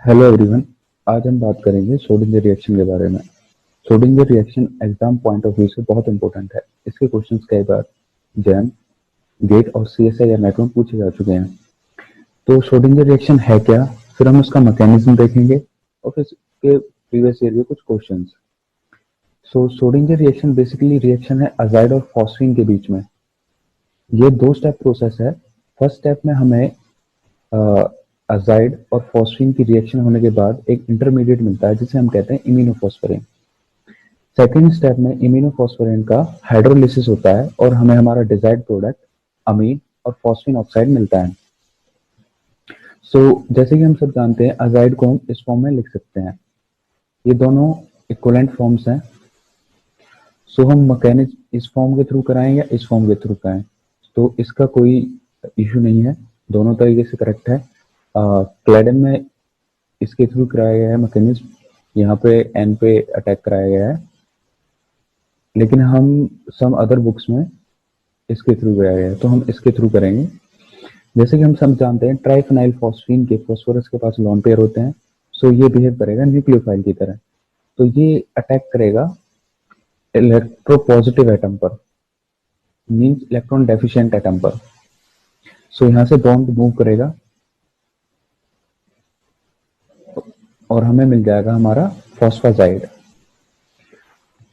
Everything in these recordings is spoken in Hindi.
Hello everyone. आज हम बात करेंगे श्रोडिंगर रिएक्शन के बारे में। Schrodinger reaction exam point of view से बहुत इंपॉर्टेंट है। इसके क्वेश्चंस कई बार जैम, गेट और सीएसआई या नेट में पूछे जा चुके हैं। तो श्रोडिंगर रिएक्शन है क्या, फिर हम उसका मैकेनिज्म देखेंगे और फिर इसके प्रीवियस ईयर के कुछ क्वेश्चंस। सो श्रोडिंगर रिएक्शन बेसिकली रिएक्शन है अजाइड और फॉस्फीन के बीच में। ये दो स्टेप प्रोसेस है। फर्स्ट स्टेप में हमें अजाइड और फॉस्फीन की रिएक्शन होने के बाद एक इंटरमीडिएट मिलता है जिसे हम कहते हैं इम्यूनोफॉस्फोरिन। सेकेंड स्टेप में इम्यूनोफॉस्फोरिन का हाइड्रोलिसिस होता है और हमें हमारा डिजायर्ड प्रोडक्ट अमीन और फॉस्फीन ऑक्साइड मिलता है। जैसे कि हम सब जानते हैं अजाइड को हम इस फॉर्म में लिख सकते हैं। ये दोनों इक्वलेंट फॉर्म्स हैं। हम मैकेनिज्म इस फॉर्म के थ्रू कराएं या इस फॉर्म के थ्रू कराएं तो इसका कोई इशू नहीं है, दोनों तरीके से करेक्ट है। क्लैडन में इसके थ्रू कराया गया है मैकेनिज्म, यहाँ पे एन पे अटैक कराया गया है, लेकिन हम सम अदर बुक्स में इसके थ्रू कराया गया है तो हम इसके थ्रू करेंगे। जैसे कि हम सब जानते हैं ट्राइफेनाइल फॉस्फीन के फॉस्फोरस के पास लोन पेयर होते हैं। ये बिहेव करेगा न्यूक्लियोफाइल की तरह। तो ये अटैक करेगा इलेक्ट्रोपॉजिटिव एटम पर, मींस इलेक्ट्रॉन डेफिशिएंट एटम पर। यहाँ से बॉन्ड मूव करेगा और हमें मिल जाएगा हमारा फॉस्फाजाइड।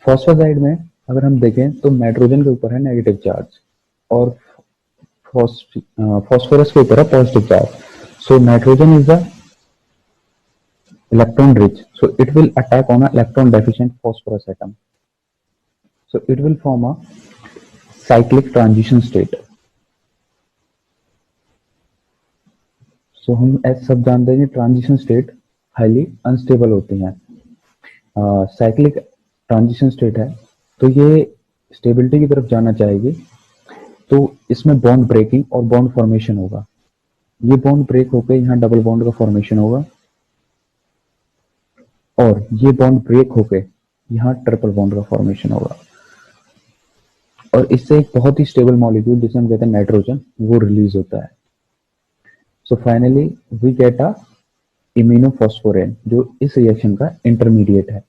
फॉस्फाजाइड में अगर हम देखें तो नाइट्रोजन के ऊपर है नेगेटिव चार्ज और फॉस्फोरस के ऊपर है positive charge. Nitrogen is a electron rich, so it will attack on a electron deficient phosphorus atom, so it will form a cyclic transition state. हम ऐसे सब जानते हैं कि ट्रांजिशन स्टेट हाईली अनस्टेबल होती हैं। साइक्लिक ट्रांजिशन स्टेट है तो ये स्टेबिलिटी की तरफ जाना चाहेगी, तो इसमें बॉन्ड ब्रेकिंग और बॉन्ड फॉर्मेशन होगा। ये बॉन्ड ब्रेक होकर यहाँ डबल बॉन्ड का फॉर्मेशन होगा और ये बॉन्ड ब्रेक होकर यहाँ ट्रिपल बॉन्ड का फॉर्मेशन होगा और इससे एक बहुत ही स्टेबल मॉलिक्यूल जिसे हम कहते हैं नाइट्रोजन वो रिलीज होता है। फाइनली वी गेट अ इम्यूनोफॉस्फोरेन जो इस रिएक्शन का इंटरमीडिएट है।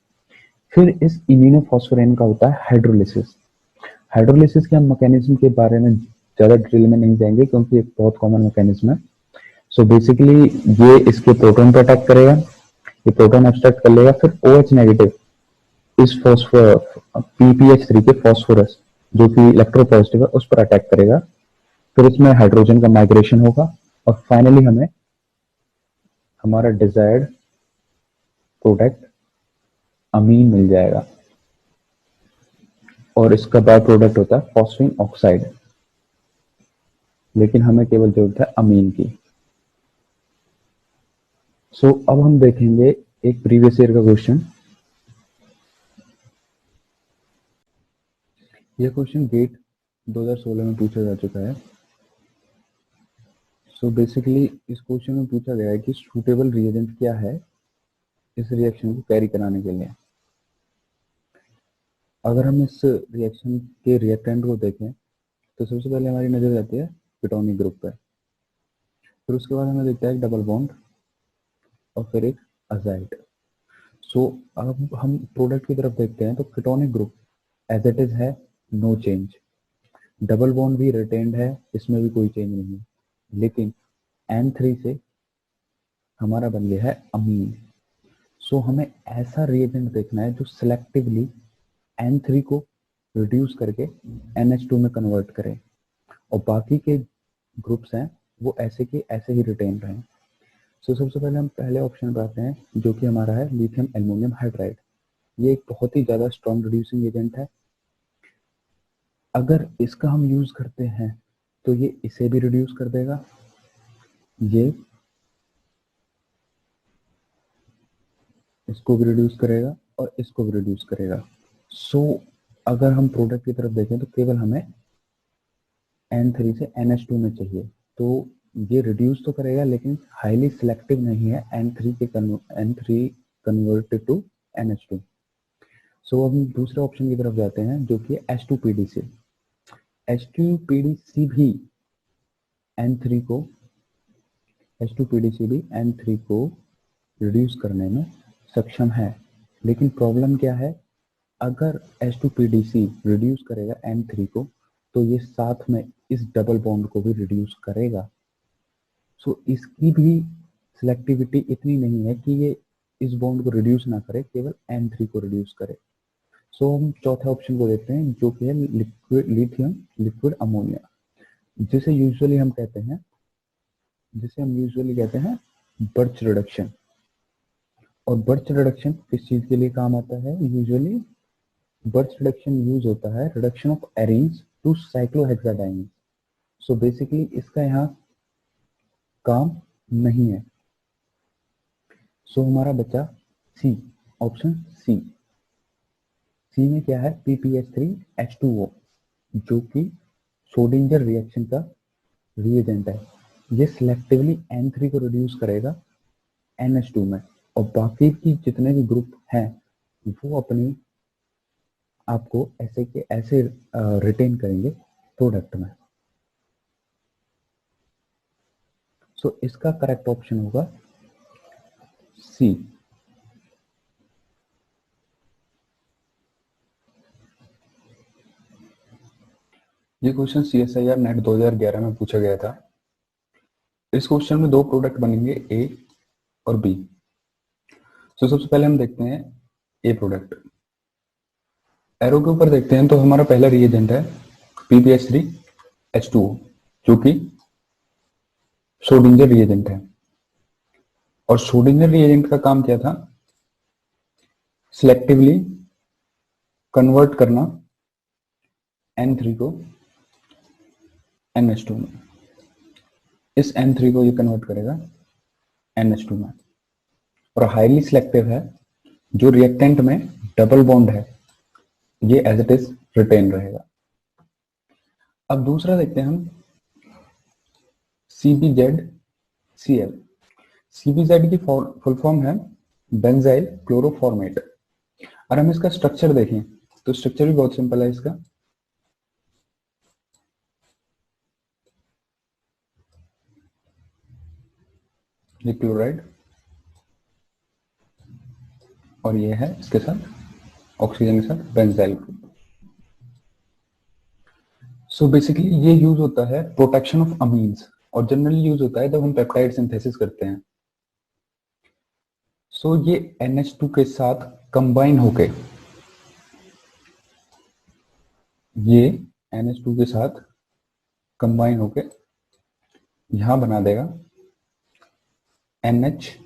फिर इस इम्यूनोफॉस्फोरेन का होता है हाइड्रोलिसिस। हाइड्रोलिसिस के हम मैकेनिज्म के बारे में ज्यादा डिटेल में नहीं जाएंगे क्योंकि एक बहुत कॉमन मैकेनिज्म है। बेसिकली ये इसके प्रोटॉन पर अटैक करेगा, ये प्रोटॉन एब्स्ट्रैक्ट कर लेगा, फिर OH नेगेटिव इस फॉस्फोर PPH3 के फॉस्फोरस जो कि इलेक्ट्रोपॉजिटिव है उस पर अटैक करेगा। फिर इसमें हाइड्रोजन का माइग्रेशन होगा और फाइनली हमें हमारा डिजायर्ड प्रोडक्ट अमीन मिल जाएगा और इसका बाय प्रोडक्ट होता है फॉस्फीन ऑक्साइड, लेकिन हमें केवल जरूरत है अमीन की। अब हम देखेंगे एक प्रीवियस ईयर का क्वेश्चन। यह क्वेश्चन गेट 2016 में पूछा जा चुका है। बेसिकली इस क्वेश्चन में पूछा गया है कि सूटेबल रिएजेंट क्या है इस रिएक्शन को कैरी कराने के लिए। अगर हम इस रिएक्शन के रिएक्टेंट को देखें तो सबसे पहले हमारी नजर जाती है कीटोनिक ग्रुप पर, फिर उसके बाद हमें दिखता है एक डबल बॉन्ड और फिर एक अजाइड। अब हम प्रोडक्ट की तरफ देखते हैं तो ketonic group as it is है, नो चेंज। डबल बॉन्ड भी रिटेन्ड है, इसमें भी कोई चेंज नहीं है, लेकिन N3 से हमारा बन गया है अमीन। हमें ऐसा रिएजेंट देखना है जो सिलेक्टिवली N3 को रिड्यूस करके NH2 में कन्वर्ट करे और बाकी के ग्रुप्स हैं वो ऐसे के ऐसे ही रिटेन रहे। सबसे पहले हम पहले ऑप्शन पर आते हैं जो कि हमारा है लिथियम एल्युमिनियम हाइड्राइड। ये एक बहुत ही ज्यादा स्ट्रॉन्ग रिड्यूसिंग एजेंट है। अगर इसका हम यूज करते हैं तो ये इसे भी रिड्यूस कर देगा, ये इसको भी रिड्यूस करेगा और इसको भी रिड्यूस करेगा। अगर हम प्रोडक्ट की तरफ देखें तो केवल हमें N3 से NH2 में चाहिए, तो ये रिड्यूस तो करेगा लेकिन हाईली सिलेक्टिव नहीं है N3 कन्वर्टेड टू NH2। अब हम दूसरे ऑप्शन की तरफ जाते हैं जो कि H2PDC। H2PDC भी N3 को H2PDC भी N3 को रिड्यूस करने में सक्षम है। लेकिन प्रॉब्लम क्या है, अगर H2PDC रिड्यूस करेगा N3 को तो ये साथ में इस डबल बॉन्ड को भी रिड्यूस करेगा। सो इसकी भी सिलेक्टिविटी इतनी नहीं है कि ये इस बॉन्ड को रिड्यूस ना करे, केवल N3 को रिड्यूस करे। सो हम चौथे ऑप्शन को देखते हैं जो कि है लिक्विड लिथियम लिक्विड अमोनिया, जिसे यूजुअली हम कहते हैं बर्च रिडक्शन। और बर्च रिडक्शन किस चीज के लिए काम आता है? यूजुअली बर्च रिडक्शन यूज होता है reduction of arenes to cyclohexadienes. So basically इसका यहाँ काम नहीं है। सो हमारा बचा सी, ऑप्शन सी। सी में क्या है? PPH3H2O, जो कि शोडिंगर रिएक्शन का रिएजेंट है। ये सिलेक्टिवली N3 को रिड्यूस करेगा NH2 में, और बाकी की जितने भी ग्रुप हैं वो अपनी आपको ऐसे के ऐसे रिटेन करेंगे प्रोडक्ट में। सो इसका करेक्ट ऑप्शन होगा सी। ये क्वेश्चन CSIR नेट 2011 में पूछा गया था। इस क्वेश्चन में दो प्रोडक्ट बनेंगे, ए और बी। तो सबसे पहले हम देखते हैं ए प्रोडक्ट। एरो के ऊपर देखते हैं तो हमारा पहला रिएजेंट है PPH3H2O, जो कि शोडिंगर रिएजेंट है। और शोडिंगर रिएजेंट का काम क्या था? सिलेक्टिवली कन्वर्ट करना N3 को NH2 में। इस N3 को ये कन्वर्ट करेगा NH2 में, और हाईली सिलेक्टिव है। जो रिएक्टेंट में डबल बॉन्ड है ये एज इट इज रिटेन रहेगा। अब दूसरा देखते हैं हम CbZCl। CbZ की फुल फॉर्म है बेंजाइल क्लोरोफॉर्मेट। और हम इसका स्ट्रक्चर देखें तो स्ट्रक्चर भी बहुत सिंपल है इसका। ये क्लोराइड और ये है इसके साथ ऑक्सीजन के साथ बेंजाइल ग्रुप। सो बेसिकली ये यूज होता है प्रोटेक्शन ऑफ अमीन्स, और जनरली यूज होता है जब हम पेप्टाइड सिंथेसिस करते हैं। सो ये NH2 के साथ कंबाइन होके, ये NH2 के साथ कंबाइन होके यहां बना देगा NHCOOBN।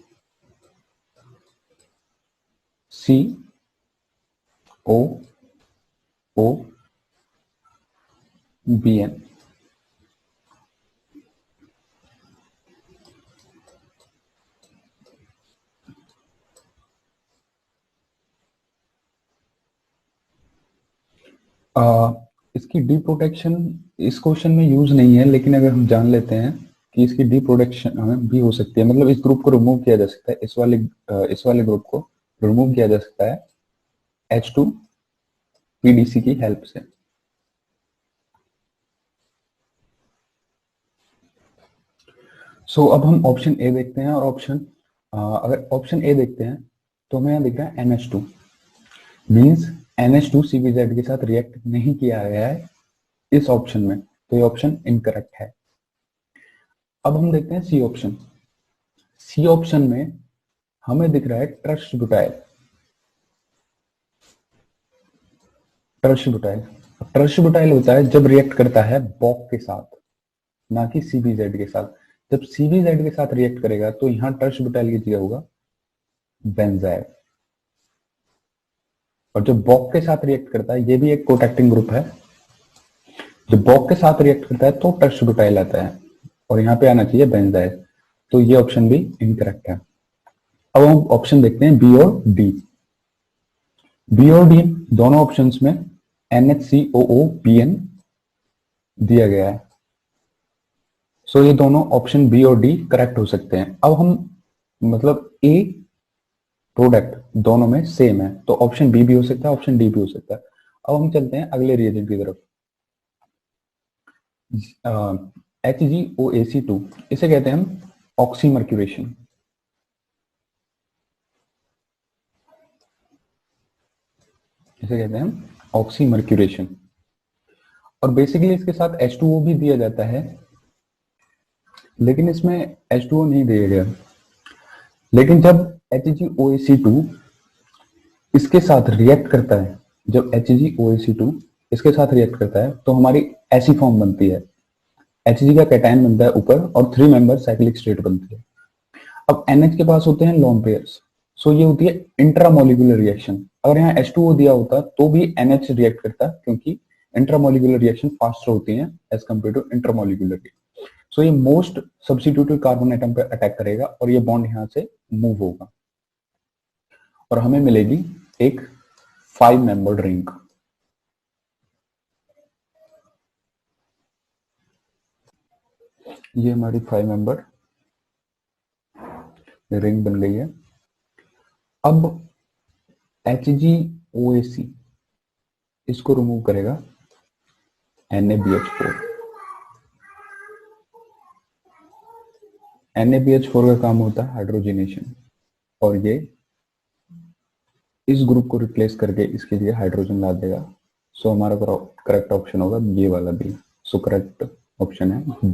इसकी डी प्रोटेक्शन इस क्वेश्चन में यूज नहीं है, लेकिन अगर हम जान लेते हैं कि इसकी डी प्रोटेक्शन हमें भी हो सकती है, मतलब इस ग्रुप को रिमूव किया जा सकता है, इस वाले ग्रुप को रिमूव किया जा सकता है H2PDC की हेल्प से। सो अब हम ऑप्शन ए देखते हैं, और अगर ऑप्शन ए देखते हैं तो हमें यहाँ दिख रहा है NH2, मीन्स NH2 CbZ के साथ रिएक्ट नहीं किया गया है इस ऑप्शन में, तो ये ऑप्शन इनकरेक्ट है। अब हम देखते हैं सी ऑप्शन। सी ऑप्शन में हमें दिख रहा है ट्रस्ट ब्यूटाइल। ट्रस्ट ब्यूटाइल होता है जब रिएक्ट करता है बॉक के साथ, ना कि CbZ के साथ। जब CbZ के साथ रिएक्ट करेगा तो यहां ट्रस्ट ब्यूटाइल की जगह होगा बेंजाइल। और जब बॉक के साथ रिएक्ट करता है, ये भी एक कोटैक्टिंग ग्रुप है, जब बॉक के साथ रिएक्ट करता है तो ट्रस्ट ब्यूटाइल आता है, और यहाँ पे आना चाहिए बेंजाइल। तो ये ऑप्शन भी इनकरेक्ट है। अब हम ऑप्शन देखते हैं बी और डी। बी और डी दोनों ऑप्शंस में NHCOOBN दिया गया है। सो ये दोनों ऑप्शन बी और डी करेक्ट हो सकते हैं। अब हम मतलब ए प्रोडक्ट दोनों में सेम है, तो ऑप्शन बी भी हो सकता है, ऑप्शन डी भी हो सकता है। अब हम चलते हैं अगले रिएजेंट की तरफ। HgOAC2, इसे कहते हैं हम ऑक्सीमर्क्यूरेशन। इसे कहते हैं ऑक्सीमर्क्यूरेशन। और बेसिकली इसके साथ H2O भी दिया जाता है, लेकिन इसमें H2O नहीं दिया गया। लेकिन जब HgOAC2 इसके साथ रिएक्ट करता है, जब HgOAC2 इसके साथ रिएक्ट करता है तो हमारी ऐसी फॉर्म बनती है, Hg का कैटायन बनता है ऊपर और 3 मेंबर साइक्लिक स्टेट बनती है। अब NH के पास होते हैं लोन पेयर्स, सो ये होती है इंट्रामोलिकुलर रिएक्शन। अगर यहाँ H2O दिया होता तो भी NH रिएक्ट करता, क्योंकि इंट्रामोलिकुलर रिएक्शन फास्टर होती है एज कम्पेयर टू इंट्रामोलिकुलर। सो ये मोस्ट सब्स्टिट्यूटिव कार्बन एटम पे अटैक करेगा और ये बॉन्ड यहां से मूव होगा और हमें मिलेगी एक 5 मेंबर्ड रिंग। ये हमारी 5 मेंबर रिंग बन गई है। अब HgOAC इसको रिमूव करेगा NaBH4। NaBH4 का काम होता है हाइड्रोजनेशन, और ये इस ग्रुप को रिप्लेस करके इसके लिए हाइड्रोजन ला देगा। सो हमारा करेक्ट ऑप्शन होगा ये वाला भी। सो करेक्ट ऑप्शन है